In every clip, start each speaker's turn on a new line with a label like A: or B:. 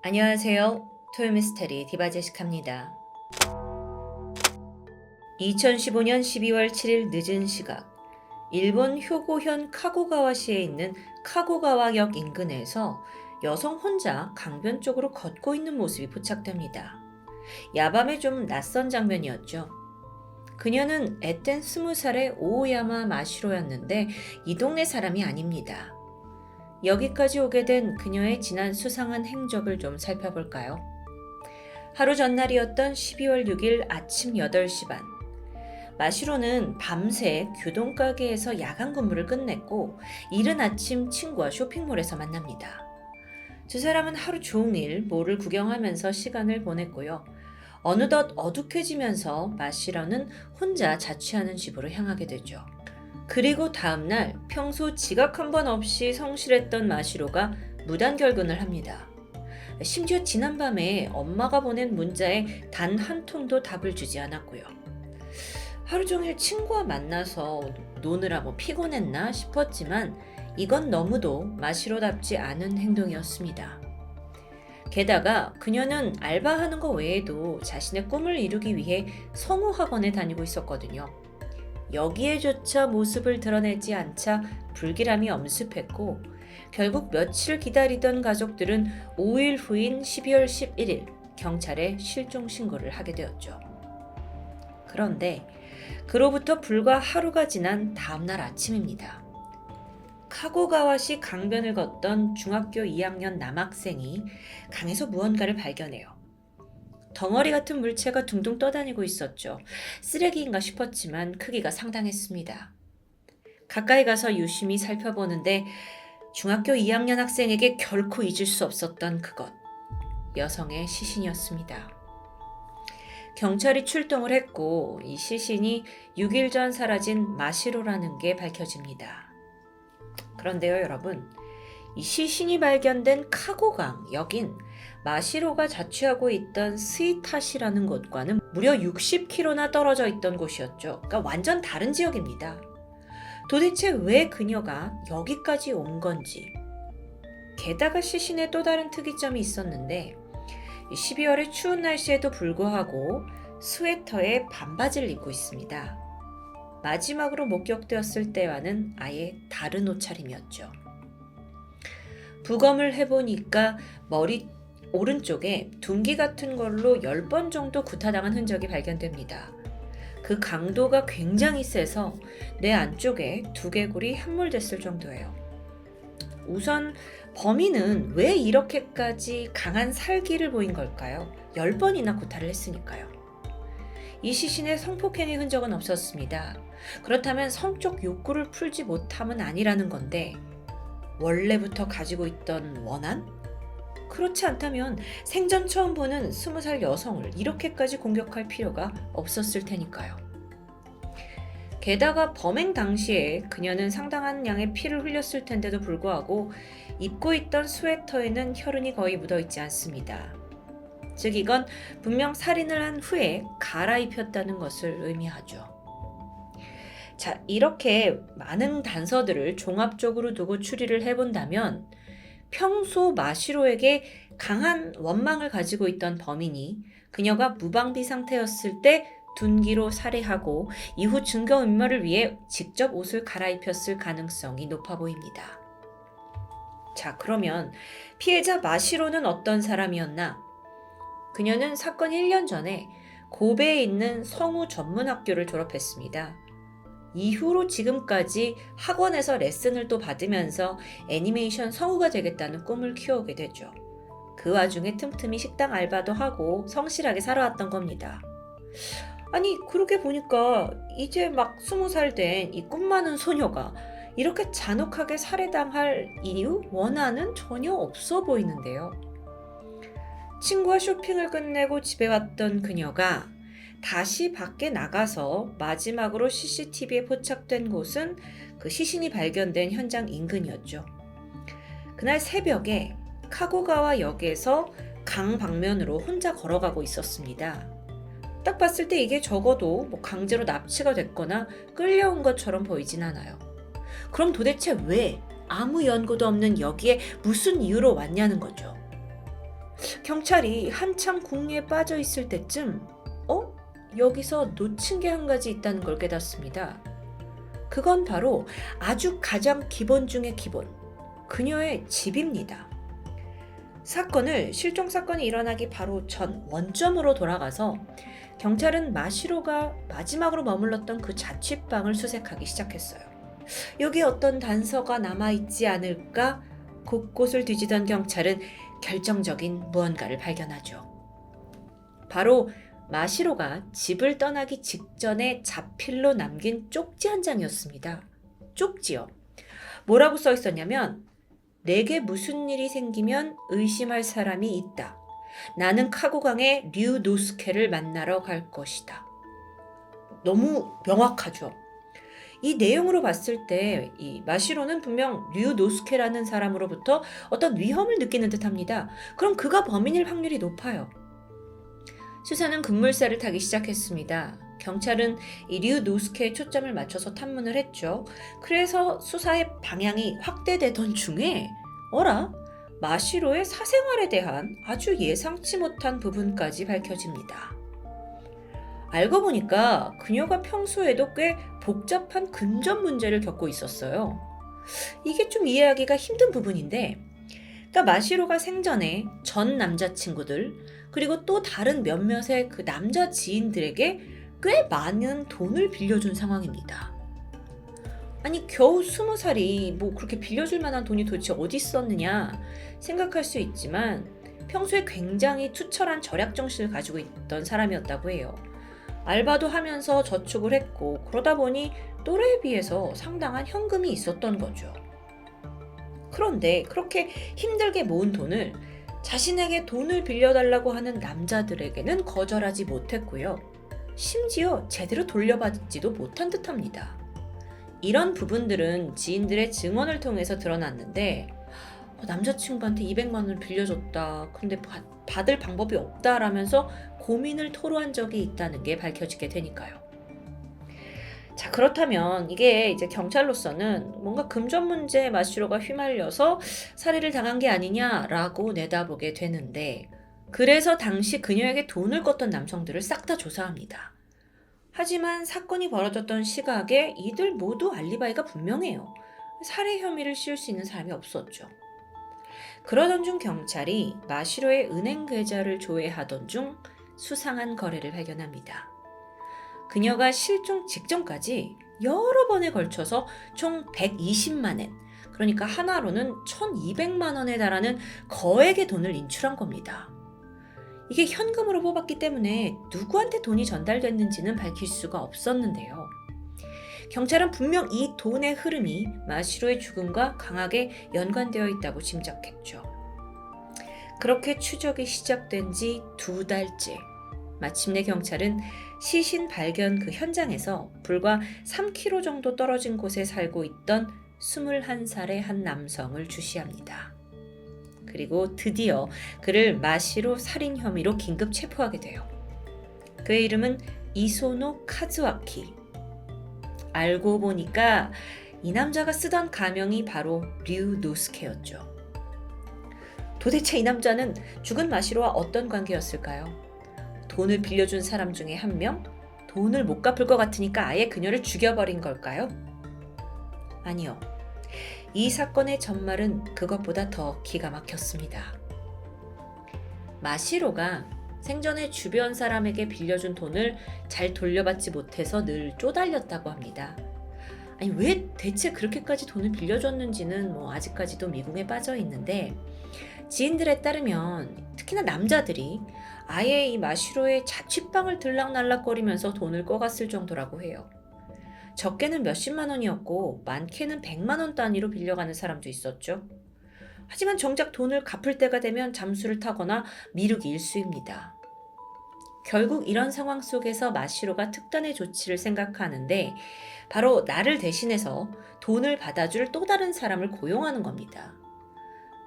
A: 안녕하세요. 토요미스테리 디바제시카입니다. 2015년 12월 7일 늦은 시각, 일본 효고현 카고가와시에 있는 카고가와역 인근에서 여성 혼자 강변 쪽으로 걷고 있는 모습이 포착됩니다. 야밤에 좀 낯선 장면이었죠. 그녀는 앳된 20살의 오야마 마시로였는데 이 동네 사람이 아닙니다. 여기까지 오게 된 그녀의 지난 수상한 행적을 좀 살펴볼까요? 하루 전날이었던 12월 6일 아침 8시 반. 마시로는 밤새 규동가게에서 야간 근무를 끝냈고 이른 아침 친구와 쇼핑몰에서 만납니다. 두 사람은 하루 종일 몰을 구경하면서 시간을 보냈고요. 어느덧 어둑해지면서 마시로는 혼자 자취하는 집으로 향하게 되죠. 그리고 다음날 평소 지각 한 번 없이 성실했던 마시로가 무단결근을 합니다. 심지어 지난밤에 엄마가 보낸 문자에 단 한 통도 답을 주지 않았고요. 하루 종일 친구와 만나서 노느라 피곤했나 싶었지만 이건 너무도 마시로답지 않은 행동이었습니다. 게다가 그녀는 알바하는 것 외에도 자신의 꿈을 이루기 위해 성우학원에 다니고 있었거든요. 여기에조차 모습을 드러내지 않자 불길함이 엄습했고 결국 며칠 기다리던 가족들은 5일 후인 12월 11일 경찰에 실종 신고를 하게 되었죠. 그런데 그로부터 불과 하루가 지난 다음날 아침입니다. 카고가와시 강변을 걷던 중학교 2학년 남학생이 강에서 무언가를 발견해요. 덩어리 같은 물체가 둥둥 떠다니고 있었죠. 쓰레기인가 싶었지만 크기가 상당했습니다. 가까이 가서 유심히 살펴보는데 중학교 2학년 학생에게 결코 잊을 수 없었던 그것. 여성의 시신이었습니다. 경찰이 출동을 했고 이 시신이 6일 전 사라진 마시로라는 게 밝혀집니다. 그런데요, 여러분. 이 시신이 발견된 카고강, 여긴 마시로가 자취하고 있던 스이타시라는 곳과는 무려 60km나 떨어져 있던 곳이었죠. 그러니까 완전 다른 지역입니다. 도대체 왜 그녀가 여기까지 온 건지. 게다가 시신에 또 다른 특이점이 있었는데 12월의 추운 날씨에도 불구하고 스웨터에 반바지를 입고 있습니다. 마지막으로 목격되었을 때와는 아예 다른 옷차림이었죠. 부검을 해보니까 머리 오른쪽에 둔기 같은 걸로 10번 정도 구타당한 흔적이 발견됩니다. 그 강도가 굉장히 세서 내 안쪽에 두개골이 함몰됐을 정도예요. 우선 범인은 왜 이렇게까지 강한 살기를 보인 걸까요? 10번이나 구타를 했으니까요. 이 시신에 성폭행의 흔적은 없었습니다. 그렇다면 성적 욕구를 풀지 못함은 아니라는 건데 원래부터 가지고 있던 원한? 그렇지 않다면 생전 처음 보는 20살 여성을 이렇게까지 공격할 필요가 없었을 테니까요. 게다가 범행 당시에 그녀는 상당한 양의 피를 흘렸을 텐데도 불구하고 입고 있던 스웨터에는 혈흔이 거의 묻어있지 않습니다. 즉 이건 분명 살인을 한 후에 갈아입혔다는 것을 의미하죠. 자, 이렇게 많은 단서들을 종합적으로 두고 추리를 해본다면 평소 마시로에게 강한 원망을 가지고 있던 범인이 그녀가 무방비 상태였을 때 둔기로 살해하고 이후 증거인멸을 위해 직접 옷을 갈아입혔을 가능성이 높아 보입니다. 자, 그러면 피해자 마시로는 어떤 사람이었나? 그녀는 사건 1년 전에 고베에 있는 성우 전문학교를 졸업했습니다. 이후로 지금까지 학원에서 레슨을 또 받으면서 애니메이션 성우가 되겠다는 꿈을 키워오게 되죠. 그 와중에 틈틈이 식당 알바도 하고 성실하게 살아왔던 겁니다. 아니, 그렇게 보니까 이제 막 20살 된 이 꿈 많은 소녀가 이렇게 잔혹하게 살해당할 이유, 원한은 전혀 없어 보이는데요. 친구와 쇼핑을 끝내고 집에 왔던 그녀가 다시 밖에 나가서 마지막으로 CCTV에 포착된 곳은 그 시신이 발견된 현장 인근이었죠. 그날 새벽에 카고가와 역에서 강 방면으로 혼자 걸어가고 있었습니다. 딱 봤을 때 이게 적어도 강제로 납치가 됐거나 끌려온 것처럼 보이진 않아요. 그럼 도대체 왜 아무 연고도 없는 여기에 무슨 이유로 왔냐는 거죠. 경찰이 한참 궁리에 빠져 있을 때쯤 여기서 놓친 게 한 가지 있다는 걸 깨닫습니다. 그건 바로 아주 가장 기본 중의 기본, 그녀의 집입니다. 실종 사건이 일어나기 바로 전 원점으로 돌아가서 경찰은 마시로가 마지막으로 머물렀던 그 자취방을 수색하기 시작했어요. 여기에 어떤 단서가 남아있지 않을까 곳곳을 뒤지던 경찰은 결정적인 무언가를 발견하죠. 바로 마시로가 집을 떠나기 직전에 자필로 남긴 쪽지 한 장이었습니다. 쪽지요. 뭐라고 써 있었냐면, 내게 무슨 일이 생기면 의심할 사람이 있다. 나는 카고강의 류노스케를 만나러 갈 것이다. 너무 명확하죠. 이 내용으로 봤을 때 이 마시로는 분명 류노스케라는 사람으로부터 어떤 위험을 느끼는 듯합니다. 그럼 그가 범인일 확률이 높아요. 수사는 급물살을 타기 시작했습니다. 경찰은 이 류노스케에 초점을 맞춰서 탐문을 했죠. 그래서 수사의 방향이 확대되던 중에 마시로의 사생활에 대한 아주 예상치 못한 부분까지 밝혀집니다. 알고 보니까 그녀가 평소에도 꽤 복잡한 금전 문제를 겪고 있었어요. 이게 좀 이해하기가 힘든 부분인데, 그러니까 마시로가 생전에 전 남자친구들 그리고 또 다른 몇몇의 그 남자 지인들에게 꽤 많은 돈을 빌려준 상황입니다. 아니 겨우 20살이 뭐 그렇게 빌려줄 만한 돈이 도대체 어디 있었느냐 생각할 수 있지만 평소에 굉장히 투철한 절약 정신을 가지고 있던 사람이었다고 해요. 알바도 하면서 저축을 했고 그러다 보니 또래에 비해서 상당한 현금이 있었던 거죠. 그런데 그렇게 힘들게 모은 돈을 자신에게 돈을 빌려달라고 하는 남자들에게는 거절하지 못했고요. 심지어 제대로 돌려받지도 못한 듯합니다. 이런 부분들은 지인들의 증언을 통해서 드러났는데 남자친구한테 200만 원을 빌려줬다. 근데 받을 방법이 없다라면서 고민을 토로한 적이 있다는 게 밝혀지게 되니까요. 자, 그렇다면 이게 이제 경찰로서는 뭔가 금전 문제에 마시로가 휘말려서 살해를 당한 게 아니냐라고 내다보게 되는데, 그래서 당시 그녀에게 돈을 꿨던 남성들을 싹 다 조사합니다. 하지만 사건이 벌어졌던 시각에 이들 모두 알리바이가 분명해요. 살해 혐의를 씌울 수 있는 사람이 없었죠. 그러던 중 경찰이 마시로의 은행 계좌를 조회하던 중 수상한 거래를 발견합니다. 그녀가 실종 직전까지 여러 번에 걸쳐서 총 120만 엔, 그러니까 하나로는 1200만 원에 달하는 거액의 돈을 인출한 겁니다. 이게 현금으로 뽑았기 때문에 누구한테 돈이 전달됐는지는 밝힐 수가 없었는데요. 경찰은 분명 이 돈의 흐름이 마시로의 죽음과 강하게 연관되어 있다고 짐작했죠. 그렇게 추적이 시작된 지 2달째, 마침내 경찰은 시신 발견 그 현장에서 불과 3km 정도 떨어진 곳에 살고 있던 21살의 한 남성을 주시합니다. 그리고 드디어 그를 마시로 살인 혐의로 긴급 체포하게 돼요. 그의 이름은 이소노 카즈와키. 알고 보니까 이 남자가 쓰던 가명이 바로 류노스케였죠. 도대체 이 남자는 죽은 마시로와 어떤 관계였을까요? 돈을 빌려준 사람 중에 한 명? 돈을 못 갚을 것 같으니까 아예 그녀를 죽여버린 걸까요? 아니요. 이 사건의 전말은 그것보다 더 기가 막혔습니다. 마시로가 생전에 주변 사람에게 빌려준 돈을 잘 돌려받지 못해서 늘 쪼달렸다고 합니다. 아니 왜 대체 그렇게까지 돈을 빌려줬는지는 아직까지도 미궁에 빠져 있는데, 지인들에 따르면 특히나 남자들이 아예 이 마시로의 자취방을 들락날락거리면서 돈을 꿔갔을 정도라고 해요. 적게는 몇십만 원이었고 많게는 100만 원 단위로 빌려가는 사람도 있었죠. 하지만 정작 돈을 갚을 때가 되면 잠수를 타거나 미루기 일쑤입니다. 결국 이런 상황 속에서 마시로가 특단의 조치를 생각하는데 바로 나를 대신해서 돈을 받아줄 또 다른 사람을 고용하는 겁니다.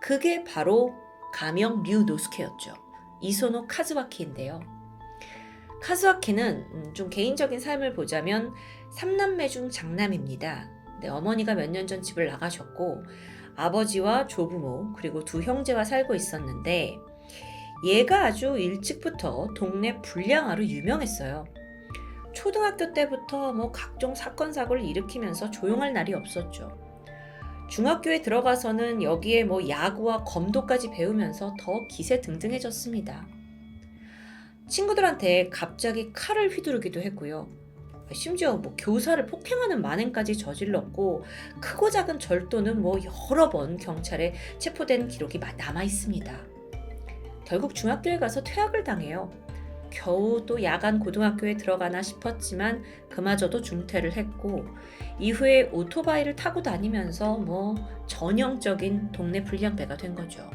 A: 그게 바로 가명 류노스케였죠. 이소노 카즈와키인데요. 카즈와키는 좀 개인적인 삶을 보자면 3남매 중 장남입니다. 어머니가 몇 년 전 집을 나가셨고 아버지와 조부모 그리고 2 형제와 살고 있었는데, 얘가 아주 일찍부터 동네 불량아로 유명했어요. 초등학교 때부터 각종 사건 사고를 일으키면서 조용할 날이 없었죠. 중학교에 들어가서는 여기에 야구와 검도까지 배우면서 더 기세등등해졌습니다. 친구들한테 갑자기 칼을 휘두르기도 했고요. 심지어 교사를 폭행하는 만행까지 저질렀고, 크고 작은 절도는 여러 번 경찰에 체포된 기록이 남아 있습니다. 결국 중학교에 가서 퇴학을 당해요. 겨우 또 야간 고등학교에 들어가나 싶었지만 그마저도 중퇴를 했고, 이후에 오토바이를 타고 다니면서 전형적인 동네 불량배가 된 거죠.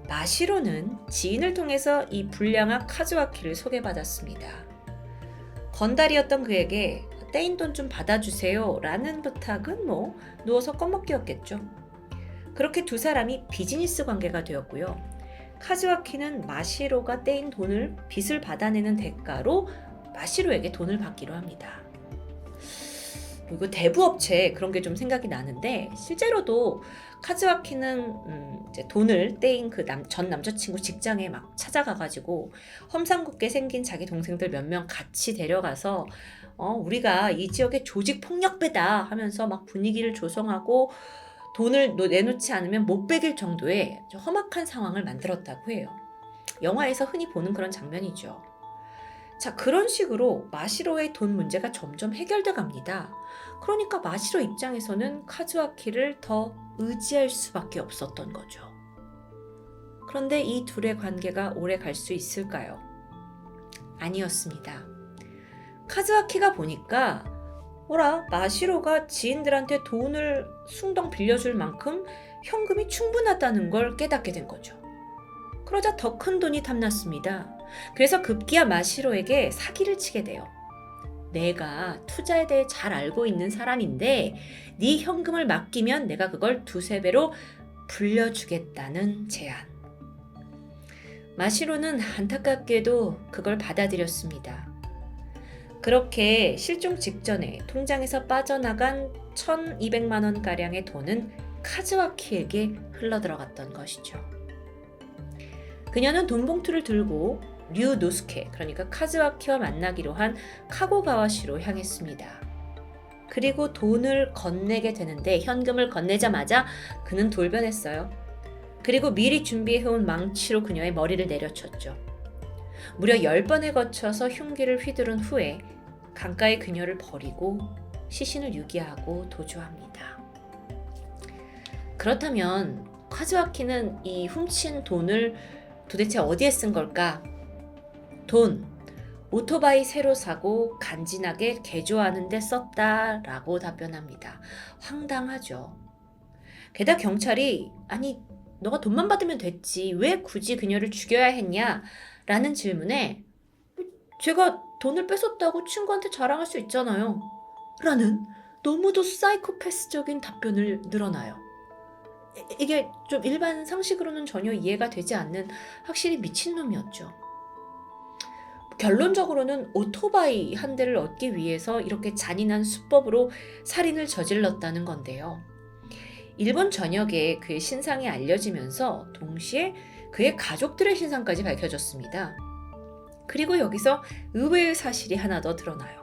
A: 마시로는 지인을 통해서 이 불량아 카즈와키를 소개받았습니다. 건달이었던 그에게 떼인 돈 좀 받아주세요 라는 부탁은 누워서 껌먹기였겠죠. 그렇게 두 사람이 비즈니스 관계가 되었고요. 카즈와키는 마시로가 떼인 돈을 빚을 받아내는 대가로 마시로에게 돈을 받기로 합니다. 이거 대부업체 그런 게 좀 생각이 나는데, 실제로도 카즈와키는 이제 돈을 떼인 그 전 남자친구 직장에 막 찾아가가지고 험상궂게 생긴 자기 동생들 몇 명 같이 데려가서 우리가 이 지역의 조직 폭력배다 하면서 막 분위기를 조성하고 돈을 내놓지 않으면 못 베길 정도의 험악한 상황을 만들었다고 해요. 영화에서 흔히 보는 그런 장면이죠. 자, 그런 식으로 마시로의 돈 문제가 점점 해결돼 갑니다. 그러니까 마시로 입장에서는 카즈와키를 더 의지할 수밖에 없었던 거죠. 그런데 이 둘의 관계가 오래 갈 수 있을까요? 아니었습니다. 카즈와키가 보니까 마시로가 지인들한테 돈을 숭덩 빌려줄 만큼 현금이 충분하다는 걸 깨닫게 된 거죠. 그러자 더 큰 돈이 탐났습니다. 그래서 급기야 마시로에게 사기를 치게 돼요. 내가 투자에 대해 잘 알고 있는 사람인데 네 현금을 맡기면 내가 그걸 2~3배로 불려주겠다는 제안. 마시로는 안타깝게도 그걸 받아들였습니다. 그렇게 실종 직전에 통장에서 빠져나간 1,200만 원가량의 돈은 카즈와키에게 흘러들어갔던 것이죠. 그녀는 돈 봉투를 들고 류노스케, 그러니까 카즈와키와 만나기로 한 카고가와시로 향했습니다. 그리고 돈을 건네게 되는데 현금을 건네자마자 그는 돌변했어요. 그리고 미리 준비해온 망치로 그녀의 머리를 내려쳤죠. 무려 10번에 거쳐서 흉기를 휘두른 후에 강가에 그녀를 버리고 시신을 유기하고 도주합니다. 그렇다면 카즈와키는 이 훔친 돈을 도대체 어디에 쓴 걸까? 돈, 오토바이 새로 사고 간지나게 개조하는 데 썼다라고 답변합니다. 황당하죠. 게다가 경찰이 아니 너가 돈만 받으면 됐지 왜 굳이 그녀를 죽여야 했냐? 라는 질문에 제가 돈을 뺏었다고 친구한테 자랑할 수 있잖아요. 라는 너무도 사이코패스적인 답변을 늘어나요. 이게 좀 일반 상식으로는 전혀 이해가 되지 않는 확실히 미친놈이었죠. 결론적으로는 오토바이 한 대를 얻기 위해서 이렇게 잔인한 수법으로 살인을 저질렀다는 건데요. 일본 전역에 그의 신상이 알려지면서 동시에 그의 가족들의 신상까지 밝혀졌습니다. 그리고 여기서 의외의 사실이 하나 더 드러나요.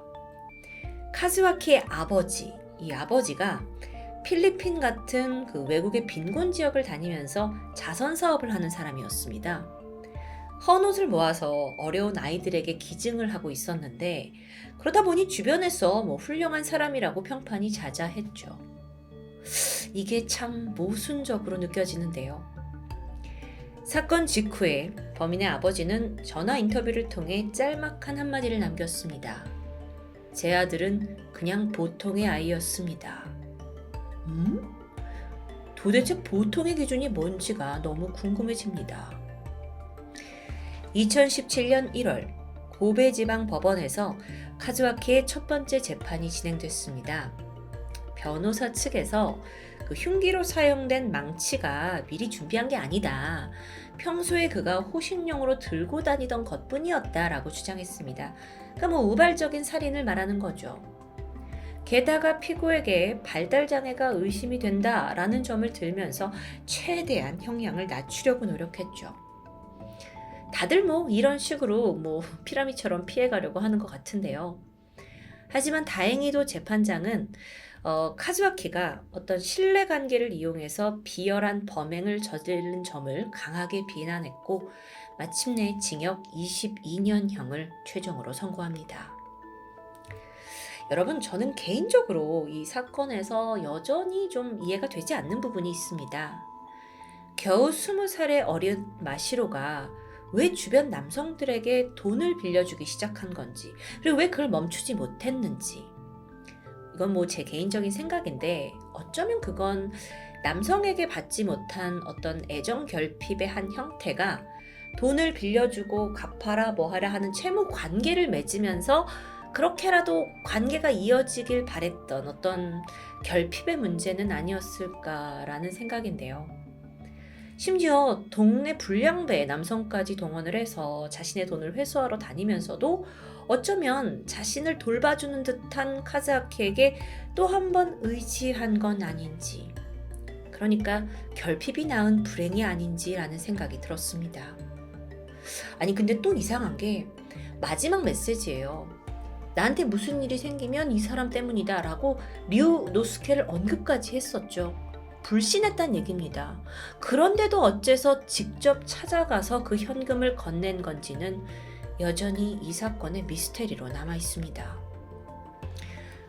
A: 카즈와키의 아버지, 이 아버지가 필리핀 같은 그 외국의 빈곤 지역을 다니면서 자선 사업을 하는 사람이었습니다. 헌옷을 모아서 어려운 아이들에게 기증을 하고 있었는데 그러다 보니 주변에서 훌륭한 사람이라고 평판이 자자했죠. 이게 참 모순적으로 느껴지는데요. 사건 직후에 범인의 아버지는 전화 인터뷰를 통해 짤막한 한마디를 남겼습니다. 제 아들은 그냥 보통의 아이였습니다. 도대체 보통의 기준이 뭔지가 너무 궁금해집니다. 2017년 1월 고베지방법원에서 카즈와키의 첫 번째 재판이 진행됐습니다. 변호사 측에서 그 흉기로 사용된 망치가 미리 준비한 게 아니다. 평소에 그가 호신용으로 들고 다니던 것뿐이었다라고 주장했습니다. 그러니까 우발적인 살인을 말하는 거죠. 게다가 피고에게 발달장애가 의심이 된다라는 점을 들면서 최대한 형량을 낮추려고 노력했죠. 다들 뭐 이런 식으로 뭐 피라미처럼 피해가려고 하는 것 같은데요. 하지만 다행히도 재판장은 카즈와키가 어떤 신뢰관계를 이용해서 비열한 범행을 저지른 점을 강하게 비난했고 마침내 징역 22년형을 최종으로 선고합니다. 여러분, 저는 개인적으로 이 사건에서 여전히 좀 이해가 되지 않는 부분이 있습니다. 겨우 20살의 어린 마시로가 왜 주변 남성들에게 돈을 빌려주기 시작한 건지, 그리고 왜 그걸 멈추지 못했는지. 이건 뭐 제 개인적인 생각인데, 어쩌면 그건 남성에게 받지 못한 어떤 애정 결핍의 한 형태가 돈을 빌려주고 갚아라 뭐하라 하는 채무 관계를 맺으면서 그렇게라도 관계가 이어지길 바랬던 어떤 결핍의 문제는 아니었을까라는 생각인데요. 심지어 동네 불량배 남성까지 동원을 해서 자신의 돈을 회수하러 다니면서도 어쩌면 자신을 돌봐주는 듯한 카즈아키에게 또 한 번 의지한 건 아닌지, 그러니까 결핍이 낳은 불행이 아닌지라는 생각이 들었습니다. 아니 근데 또 이상한 게 마지막 메시지예요. 나한테 무슨 일이 생기면 이 사람 때문이다 라고 류 노스케를 언급까지 했었죠. 불신했단 얘기입니다. 그런데도 어째서 직접 찾아가서 그 현금을 건넨 건지는 여전히 이 사건의 미스테리로 남아 있습니다.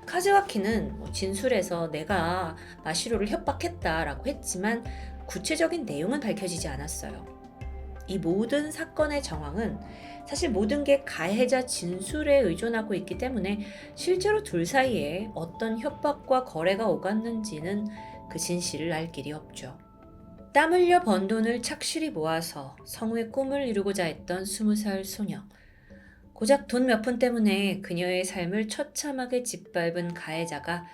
A: 카즈와키는 진술에서 내가 마시로를 협박했다라고 했지만 구체적인 내용은 밝혀지지 않았어요. 이 모든 사건의 정황은 사실 모든 게 가해자 진술에 의존하고 있기 때문에 실제로 둘 사이에 어떤 협박과 거래가 오갔는지는 그 진실을 알 길이 없죠. 땀 흘려 번 돈을 착실히 모아서 성우의 꿈을 이루고자 했던 20살 소녀. 고작 돈 몇 푼 때문에 그녀의 삶을 처참하게 짓밟은 가해자가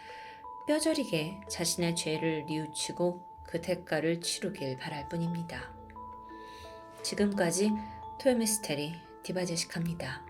A: 뼈저리게 자신의 죄를 뉘우치고 그 대가를 치르길 바랄 뿐입니다. 지금까지 토요미스테리 디바제식합니다.